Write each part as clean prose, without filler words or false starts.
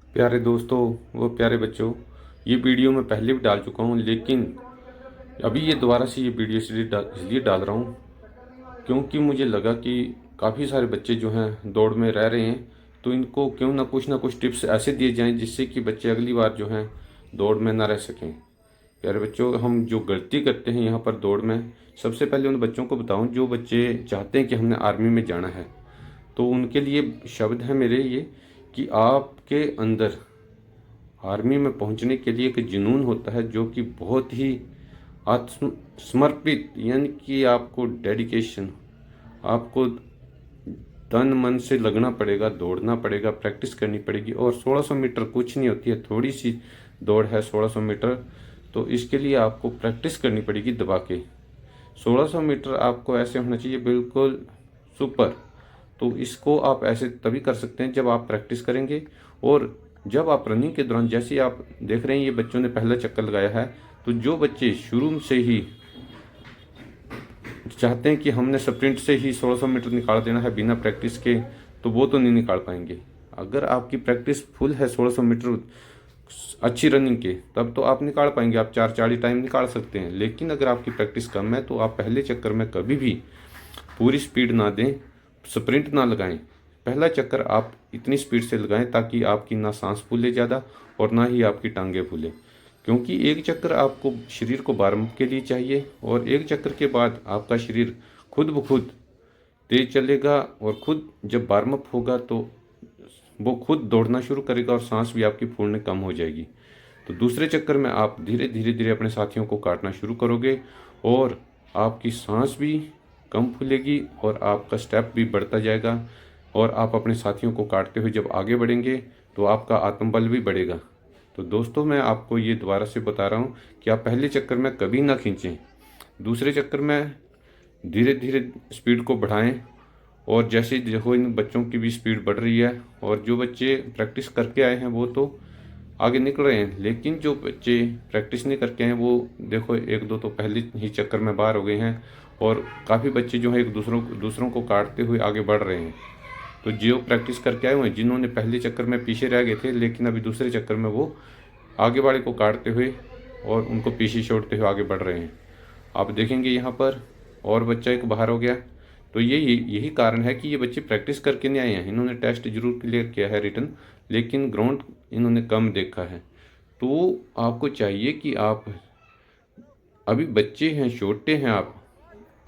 प्यारे दोस्तों व प्यारे बच्चों, ये वीडियो मैं पहले भी डाल चुका हूँ, लेकिन अभी ये दोबारा से ये वीडियो इसलिए डाल रहा हूँ क्योंकि मुझे लगा कि काफ़ी सारे बच्चे जो हैं दौड़ में रह रहे हैं, तो इनको क्यों ना कुछ टिप्स ऐसे दिए जाएं जिससे कि बच्चे अगली बार जो हैं दौड़ में ना रह सकें। प्यारे बच्चों, हम जो गलती करते हैं यहाँ पर दौड़ में, सबसे पहले उन बच्चों को बताऊँ जो बच्चे चाहते हैं कि हमने आर्मी में जाना है। तो उनके लिए शब्द है मेरे ये कि आपके अंदर आर्मी में पहुंचने के लिए एक जुनून होता है जो कि बहुत ही आत्म समर्पित, यानी कि आपको डेडिकेशन, आपको तन मन से लगना पड़ेगा, दौड़ना पड़ेगा, प्रैक्टिस करनी पड़ेगी। और 1600 मीटर कुछ नहीं होती है, थोड़ी सी दौड़ है 1600 मीटर। तो इसके लिए आपको प्रैक्टिस करनी पड़ेगी दबा के। 1600 मीटर आपको ऐसे होना चाहिए बिल्कुल सुपर। तो इसको आप ऐसे तभी कर सकते हैं जब आप प्रैक्टिस करेंगे। और जब आप रनिंग के दौरान, जैसे ही आप देख रहे हैं ये बच्चों ने पहला चक्कर लगाया है, तो जो बच्चे शुरू से ही चाहते हैं कि हमने स्प्रिंट से ही 1600 मीटर निकाल देना है बिना प्रैक्टिस के, तो वो तो नहीं निकाल पाएंगे। अगर आपकी प्रैक्टिस फुल है 1600 मीटर अच्छी रनिंग के, तब तो आप निकाल पाएंगे, आप 4:40 टाइम निकाल सकते हैं। लेकिन अगर आपकी प्रैक्टिस कम है तो आप पहले चक्कर में कभी भी पूरी स्पीड ना दें, स्प्रिंट ना लगाएं। पहला चक्कर आप इतनी स्पीड से लगाएं ताकि आपकी ना सांस फूले ज़्यादा और ना ही आपकी टांगें फूले, क्योंकि एक चक्कर आपको शरीर को वार्म के लिए चाहिए। और एक चक्कर के बाद आपका शरीर खुद ब खुद तेज चलेगा, और खुद जब वार्म अप होगा तो वो खुद दौड़ना शुरू करेगा और सांस भी आपकी फूलने कम हो जाएगी। तो दूसरे चक्कर में आप धीरे धीरे धीरे अपने साथियों को काटना शुरू करोगे और आपकी सांस भी कम फूलेगी और आपका स्टेप भी बढ़ता जाएगा। और आप अपने साथियों को काटते हुए जब आगे बढ़ेंगे तो आपका आत्मबल भी बढ़ेगा। तो दोस्तों, मैं आपको ये दोबारा से बता रहा हूँ कि आप पहले चक्कर में कभी ना खींचें, दूसरे चक्कर में धीरे धीरे स्पीड को बढ़ाएं। और जैसे देखो इन बच्चों की भी स्पीड बढ़ रही है, और जो बच्चे प्रैक्टिस करके आए हैं वो तो आगे निकल रहे हैं, लेकिन जो बच्चे प्रैक्टिस नहीं करके हैं वो देखो एक दो तो पहले ही चक्कर में बाहर हो गए हैं। और काफ़ी बच्चे जो हैं एक दूसरों को काटते हुए आगे बढ़ रहे हैं। तो जो प्रैक्टिस करके आए हुए हैं, जिन्होंने पहले चक्कर में पीछे रह गए थे, लेकिन अभी दूसरे चक्कर में वो आगे वाले को काटते हुए और उनको पीछे छोड़ते हुए आगे बढ़ रहे हैं। आप देखेंगे यहाँ पर और बच्चा एक बाहर हो गया। तो यही कारण है कि ये बच्चे प्रैक्टिस करके नहीं आए हैं। इन्होंने टेस्ट जरूर क्लियर किया है रिटन, लेकिन ग्राउंड इन्होंने कम देखा है। तो आपको चाहिए कि आप अभी बच्चे हैं, छोटे हैं,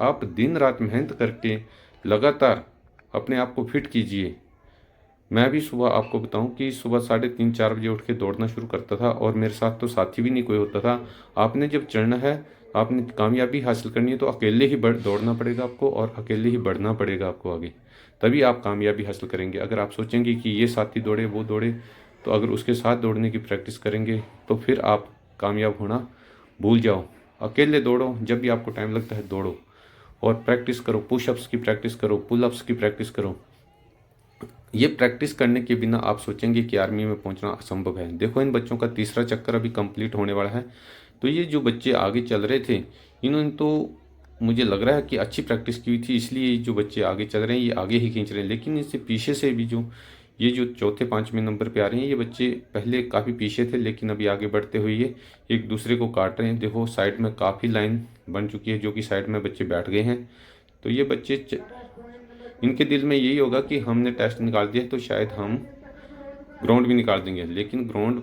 आप दिन रात मेहनत करके लगातार अपने आप को फिट कीजिए। मैं भी सुबह आपको बताऊं कि सुबह 3:30-4 बजे उठ के दौड़ना शुरू करता था, और मेरे साथ तो साथी भी नहीं कोई होता था। आपने जब चढ़ना है, आपने कामयाबी हासिल करनी है, तो अकेले ही दौड़ना पड़ेगा आपको, और अकेले ही बढ़ना पड़ेगा आपको आगे, तभी आप कामयाबी हासिल करेंगे। अगर आप सोचेंगे कि ये साथी दौड़े वो दौड़े, तो अगर उसके साथ दौड़ने की प्रैक्टिस करेंगे तो फिर आप कामयाब होना भूल जाओ। अकेले दौड़ो, जब भी आपको टाइम लगता है दौड़ो, और प्रैक्टिस करो, पुशअप्स की प्रैक्टिस करो, पुलअप्स की प्रैक्टिस करो। ये प्रैक्टिस करने के बिना आप सोचेंगे कि आर्मी में पहुंचना असंभव है। देखो इन बच्चों का तीसरा चक्कर अभी कंप्लीट होने वाला है। तो ये जो बच्चे आगे चल रहे थे, इन्होंने तो मुझे लग रहा है कि अच्छी प्रैक्टिस की हुई थी, इसलिए जो बच्चे आगे चल रहे हैं ये आगे ही खींच रहे हैं। लेकिन इससे पीछे से भी जो चौथे पाँचवें नंबर पे आ रहे हैं, ये बच्चे पहले काफ़ी पीछे थे, लेकिन अभी आगे बढ़ते हुए ये एक दूसरे को काट रहे हैं। देखो साइड में काफ़ी लाइन बन चुकी है, जो कि साइड में बच्चे बैठ गए हैं। तो ये बच्चे इनके दिल में यही होगा कि हमने टेस्ट निकाल दिया तो शायद हम ग्राउंड भी निकाल देंगे। लेकिन ग्राउंड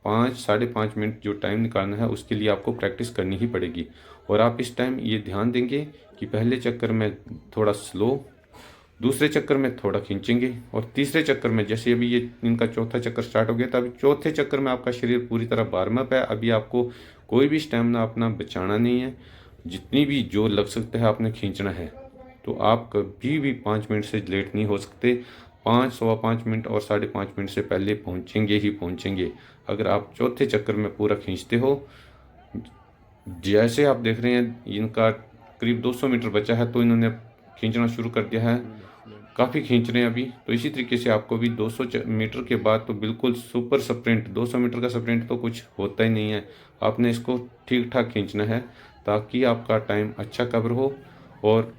5-5.5 मिनट जो टाइम निकालना है, उसके लिए आपको प्रैक्टिस करनी ही पड़ेगी। और आप इस टाइम ये ध्यान देंगे कि पहले चक्कर में थोड़ा स्लो, दूसरे चक्कर में थोड़ा खींचेंगे, और तीसरे चक्कर में, जैसे अभी ये इनका चौथा चक्कर स्टार्ट हो गया, तो अभी चौथे चक्कर में आपका शरीर पूरी तरह वार्म अप है। अभी आपको कोई भी स्टेमिना अपना बचाना नहीं है, जितनी भी जोर लग सकता है आपने खींचना है। तो आप कभी भी 5 मिनट से लेट नहीं हो सकते। 5, 5.25 मिनट और 5.5 मिनट से पहले पहुंचेंगे ही पहुंचेंगे। अगर आप चौथे चक्कर में पूरा खींचते हो, जैसे आप देख रहे हैं इनका करीब 200 मीटर बचा है, तो इन्होंने खींचना शुरू कर दिया है, काफ़ी खींच रहे हैं अभी। तो इसी तरीके से आपको भी 200 मीटर के बाद तो बिल्कुल सुपर स्प्रिंट, 200 मीटर का स्प्रिंट तो कुछ होता ही नहीं है। आपने इसको ठीक ठाक खींचना है ताकि आपका टाइम अच्छा कवर हो और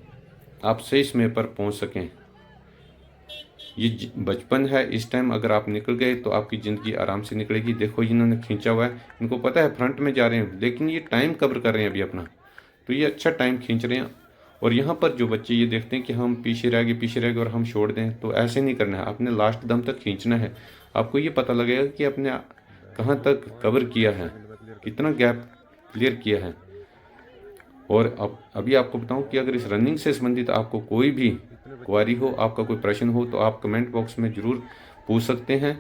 आप सही समय पर पहुंच सकें। ये बचपन है, इस टाइम अगर आप निकल गए तो आपकी ज़िंदगी आराम से निकलेगी। देखो इन्होंने खींचा हुआ है, इनको पता है फ्रंट में जा रहे हैं, लेकिन ये टाइम कवर कर रहे हैं अभी अपना, तो ये अच्छा टाइम खींच रहे हैं। और यहाँ पर जो बच्चे ये देखते हैं कि हम पीछे रह गए और हम छोड़ दें, तो ऐसे नहीं करना है, आपने लास्ट दम तक खींचना है। आपको ये पता लगेगा कि आपने कहाँ तक कवर किया है, कितना गैप क्लियर किया है। और अब अभी आपको बताऊं कि अगर इस रनिंग से संबंधित आपको कोई भी क्वारी हो, आपका कोई प्रश्न हो, तो आप कमेंट बॉक्स में ज़रूर पूछ सकते हैं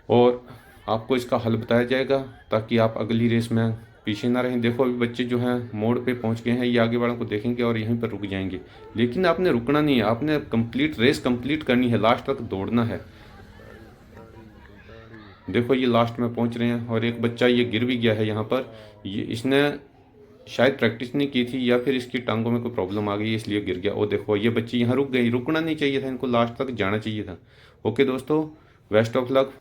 और आपको इसका हल बताया जाएगा, ताकि आप अगली रेस में पीछे ना रहें। देखो अभी बच्चे जो हैं मोड़ पे पहुंच गए हैं, ये आगे वालों को देखेंगे और यहीं पर रुक जाएंगे, लेकिन आपने रुकना नहीं है, आपने रेस कंप्लीट करनी है, लास्ट तक दौड़ना है। देखो ये लास्ट में पहुंच रहे हैं और एक बच्चा ये गिर भी गया है यहाँ पर, ये इसने शायद प्रैक्टिस नहीं की थी या फिर इसकी टांगों में कोई प्रॉब्लम आ गई इसलिए गिर गया। और देखो ये बच्ची यहाँ रुक गई, रुकना नहीं चाहिए था, इनको लास्ट तक जाना चाहिए था। ओके दोस्तों, बेस्ट ऑफ लक।